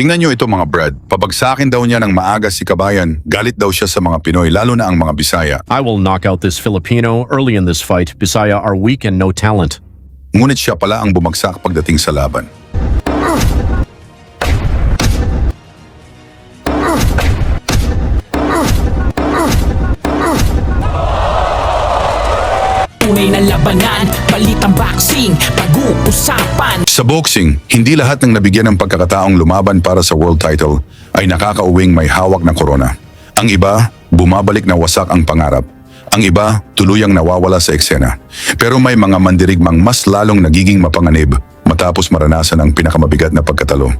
Tingnan nyo ito mga Brad, pabagsakin daw niya ng maaga si Kabayan, galit daw siya sa mga Pinoy lalo na ang mga Bisaya. I will knock out this Filipino early in this fight. Bisaya are weak and no talent. Ngunit siya pala ang bumagsak pagdating sa laban. Tunay na labanan, balitang boxing, pag-uusapan. Sa boxing, hindi lahat ng nabigyan ng pagkakataong lumaban para sa world title ay nakakauwing may hawak na korona. Ang iba, bumabalik na wasak ang pangarap. Ang iba, tuluyang nawawala sa eksena. Pero may mga mandirigmang mas lalong nagiging mapanganib matapos maranasan ang pinakamabigat na pagkatalo.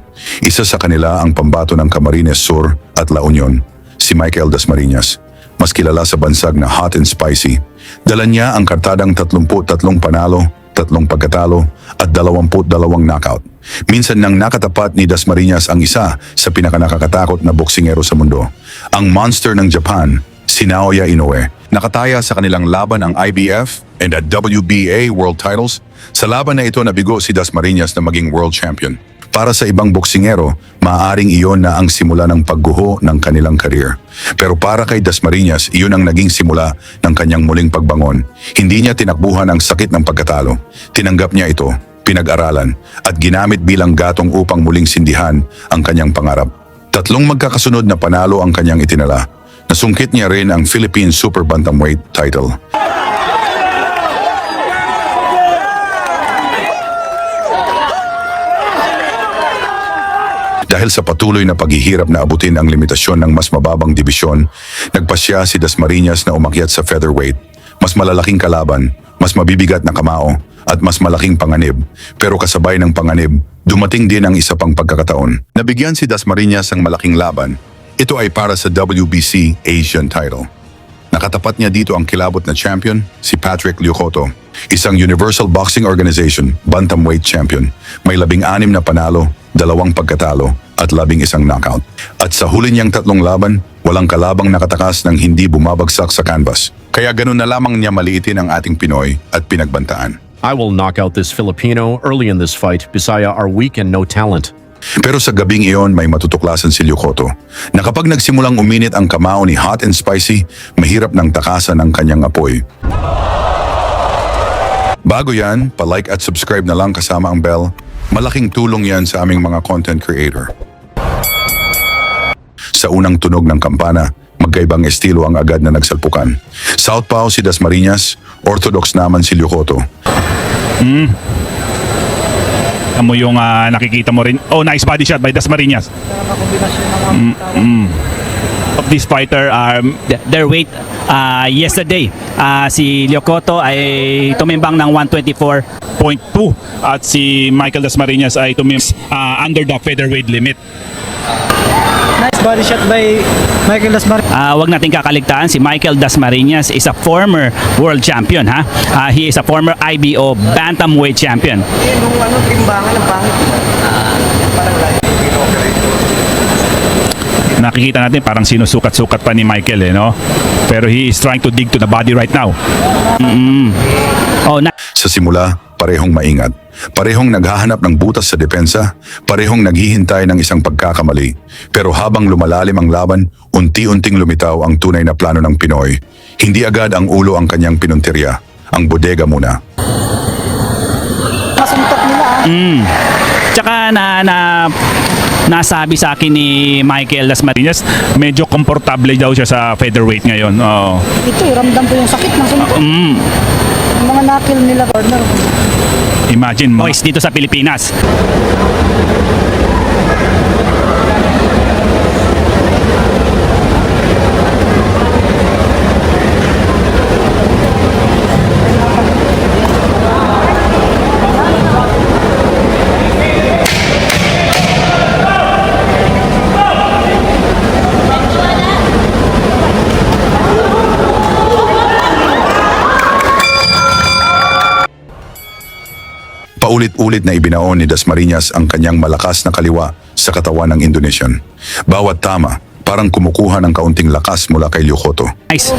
Isa sa kanila ang pambato ng Camarines Sur at La Union, si Michael Dasmariñas. Mas kilala sa bansag na Hot and Spicy. Dala niya ang kartadang 33 panalo, 3 pagkatalo at 22 knockout. Minsan nang nakatapat ni Dasmariñas ang isa sa pinakanakakatakot na boksingero sa mundo. Ang monster ng Japan, si Naoya Inoue. Nakataya sa kanilang laban ang IBF and at WBA World Titles. Sa laban na ito nabigo si Dasmariñas na maging world champion. Para sa ibang boksingero, maaaring iyon na ang simula ng pagguho ng kanilang career. Pero para kay Dasmariñas, iyon ang naging simula ng kanyang muling pagbangon. Hindi niya tinakbuhan ang sakit ng pagkatalo. Tinanggap niya ito, pinag-aralan, at ginamit bilang gatong upang muling sindihan ang kanyang pangarap. 3 magkakasunod na panalo ang kanyang itinala. Nasungkit niya rin ang Philippine Super Bantamweight title. Dahil sa patuloy na paghihirap na abutin ang limitasyon ng mas mababang dibisyon, nagpasya si Dasmariñas na umakyat sa featherweight. Mas malalaking kalaban, mas mabibigat na kamao, at mas malaking panganib. Pero kasabay ng panganib, dumating din ang isa pang pagkakataon. Nabigyan si Dasmariñas ng malaking laban. Ito ay para sa WBC Asian title. Nakatapat niya dito ang kilabot na champion, si Patrick Lyocoto, isang Universal Boxing Organization bantamweight champion. May 16 na panalo, 2 pagkatalo at 11 knockout. At sa huli niyang 3 laban, walang kalabang nakatakas ng hindi bumabagsak sa canvas. Kaya ganun na lamang niya maliitin ang ating Pinoy at pinagbantaan. I will knock out this Filipino early in this fight. Bisaya are weak and no talent. Pero sa gabing iyon may matutuklasan si Lyocoto na kapag nagsimulang uminit ang kamao ni Hot and Spicy, mahirap nang takasan ang kanyang apoy. Bago yan, pa-like at subscribe na lang kasama ang bell. Malaking tulong yan sa aming mga content creator. Sa unang tunog ng kampana, magkaibang estilo ang agad na nagsalpukan. Southpaw si Dasmariñas, orthodox naman si Lyocoto. Mo yung nakikita mo rin. Oh, nice body shot by Dasmariñas. Of this fighter, Their weight yesterday, si Lyocoto ay tumimbang ng 124. 0.2 at si Michael Dasmariñas ay under the featherweight limit. Nice body shot by Michael Dasmariñas. Wag nating kakaligtaan, si Michael Dasmariñas is a former world champion. He is a former IBO bantamweight champion. Nung timbangan ng pangit. Nakikita natin parang sinusukat-sukat pa ni Michael no? Pero he is trying to dig to the body right now. Sa simula, parehong maingat. Parehong naghahanap ng butas sa depensa, parehong naghihintay ng isang pagkakamali. Pero habang lumalalim ang laban, unti-unting lumitaw ang tunay na plano ng Pinoy. Hindi agad ang ulo ang kanyang pinuntirya, ang bodega muna. Masuntok nila Tsaka nasabi sa akin ni Michael Dasmariñas, Medyo komportable daw siya sa featherweight ngayon. Ito, ramdam ko yung sakit ng suntok. Yung mga knuckle nila, partner. Imagine mo. boys dito sa Pilipinas. Paulit-ulit na ibinaon ni Dasmariñas ang kanyang malakas na kaliwa sa katawan ng Indonesian. Bawat tama, parang kumukuha ng kaunting lakas mula kay Lyocoto. Nice.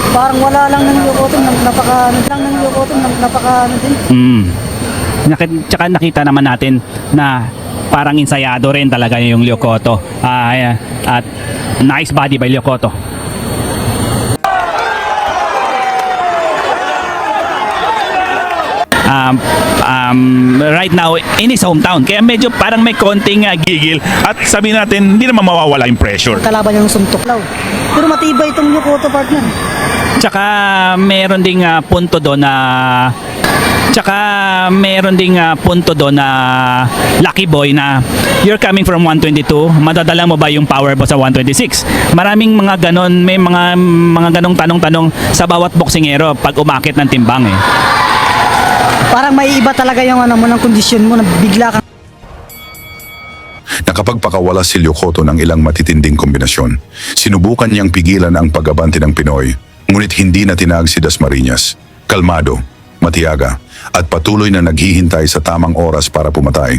Parang wala lang ng Lyocoto, napaka din. Tsaka nakita naman natin na parang insayado rin talaga yung Lyokoto. At nice body by Lyokoto. Right now in his hometown, kaya medyo parang may konting Gigil. At sabi natin, hindi naman mawawala yung pressure. Kalaban yung suntok law. Pero matibay itong Lyokoto partner. Tsaka meron ding punto doon na Lucky Boy na you're coming from 122, madadala mo ba yung power mo sa 126? Maraming mga ganon, may mga ganong tanong-tanong sa bawat boksingero pag umakit ng timbang eh. Parang may iba talaga yung ano mo ng kondisyon mo na bigla kang Nakapagpakawala si Lyokoto ng ilang matitinding kombinasyon. Sinubukan niyang pigilan ang pag-abante ng Pinoy, ngunit hindi na tinag si Dasmariñas. Kalmado, matiyaga, at patuloy na naghihintay sa tamang oras para pumatay.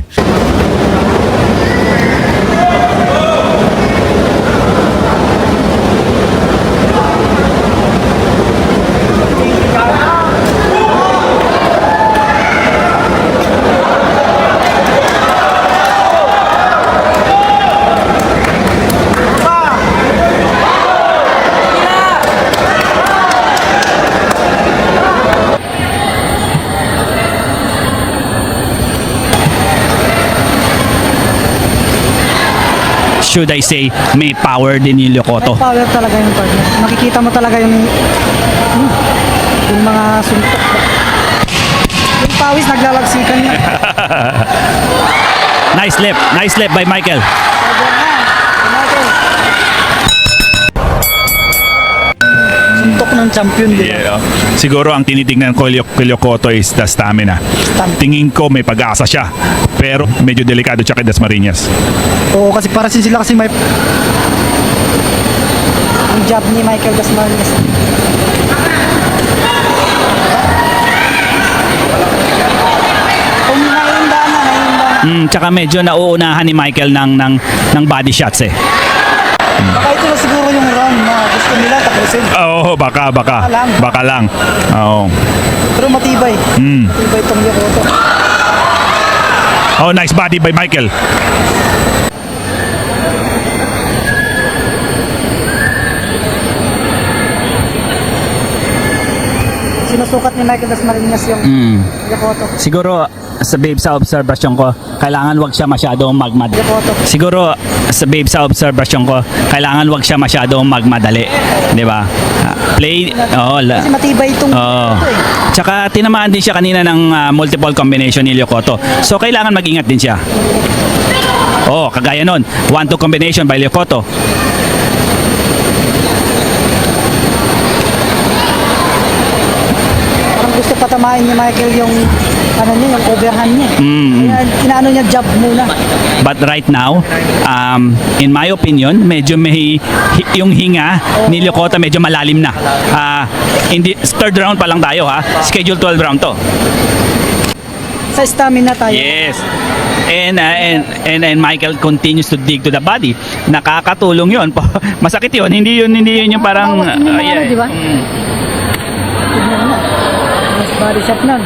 Should I say, may power din yung Lyokoto. power talaga yung partner. Makikita mo talaga yung mga suntok. Yung pawis naglalagsikan niya. Nice left by Michael. Suntok ng champion din. Yeah, no? Siguro ang tinitingnan ko kay Lyokoto is the stamina. Tingin ko may pag-asa siya. Pero medyo delikado siya kay Dasmariñas. Oo, kasi para sila kasi may ang job ni Michael Dasmariñas. Kung naiinda na. Tsaka medyo nauunahan ni Michael ng body shots eh. Baka ito na siguro yung round na gusto nila tapusin. Oo, baka lang. Oo. Pero matibay. Matibay itong Lyokoto. Oh, nice body by Michael. Sinusukat ni Michael Dasmariñas yung Lyokoto. Siguro sa obserbasyon ko, kailangan wag siya masyadong Lyokoto. Siguro sa obserbasyon ko, kailangan wag siya masyadong magmadali, 'di ba? Play Kasi matibay itong Lyokoto eh. Tsaka tinamaan din siya kanina ng multiple combination ni Lyokoto. So kailangan mag-ingat din siya. Kagaya nun, 1-2 combination by Lyokoto. Parang gusto patamain ni Michael yung yung overhand niya. Kaya inaano niya jab muna. But right now, in my opinion, medyo yung hinga ni Lyokoto medyo malalim na. Third round pa lang tayo ha. Schedule 12 round to. Sa stamina tayo. Yes. And Michael continues to dig to the body. Nakakatulong 'yon. Masakit 'yon. Hindi yun yung parang Bawat yung di ba? Tignan mo. Mas body shot nun.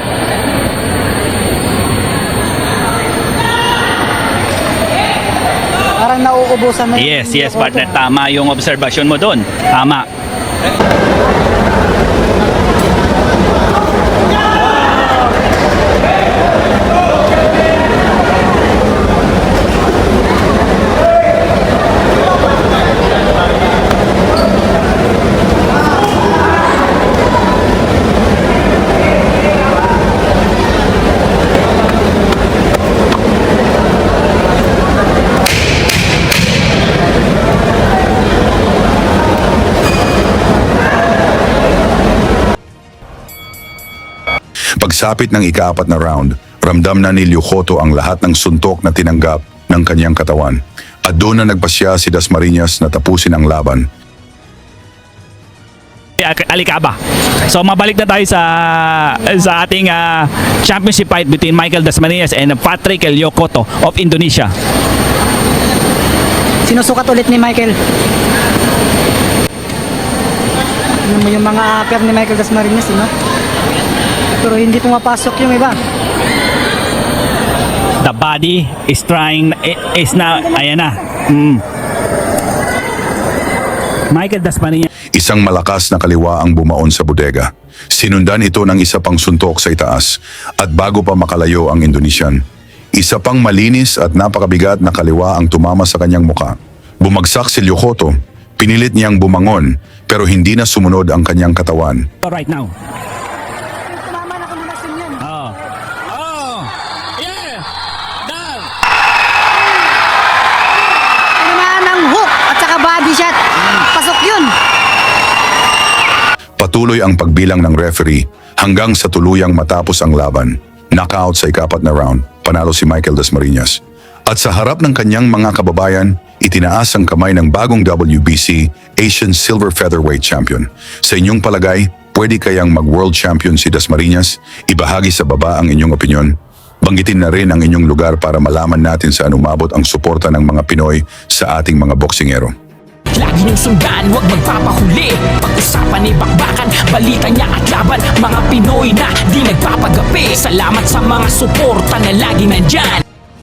Parang nauubusan na. Yes, partner. Tama yung obserbasyon mo doon. Tama. Pagsapit ng ika-4 na round, ramdam na ni Lyokoto ang lahat ng suntok na tinanggap ng kanyang katawan. At doon na nagpasya si Dasmariñas na tapusin ang laban. Alikaba. So mabalik na tayo sa ating championship fight between Michael Dasmariñas and Patrick Lyokoto of Indonesia. Sinusukat ulit ni Michael. Ano mo yung mga upper ni Michael Dasmariñas, no? Pero hindi pumapasok yung iba. The body is trying, is na, ayan na. Michael Dasmariñas. Isang malakas na kaliwa ang bumaon sa bodega. Sinundan ito ng isa pang suntok sa itaas at bago pa makalayo ang Indonesian, isa pang malinis at napakabigat na kaliwa ang tumama sa kanyang muka. Bumagsak si Lyokoto, pinilit niyang bumangon pero hindi na sumunod ang kanyang katawan. Right now. Tumama na kombinasyon yan. Tinamaan ng hook at saka body shot. Pasok yun. Patuloy ang pagbilang ng referee hanggang sa tuluyang matapos ang laban. Knockout sa ikapat na round, panalo si Michael Dasmariñas. At sa harap ng kanyang mga kababayan, itinaas ang kamay ng bagong WBC Asian Silver Featherweight Champion. Sa inyong palagay, pwede kayang mag-world champion si Dasmariñas? Ibahagi sa baba ang inyong opinyon. Banggitin na rin ang inyong lugar para malaman natin saan umabot ang suporta ng mga Pinoy sa ating mga boksingero. Lagi niyong sundan, huwag magpapahuli. Pag-usapan ni bakbakan, balita niya at laban. Mga Pinoy na di nagpapagapi. Salamat sa mga suporta na lagi nandyan.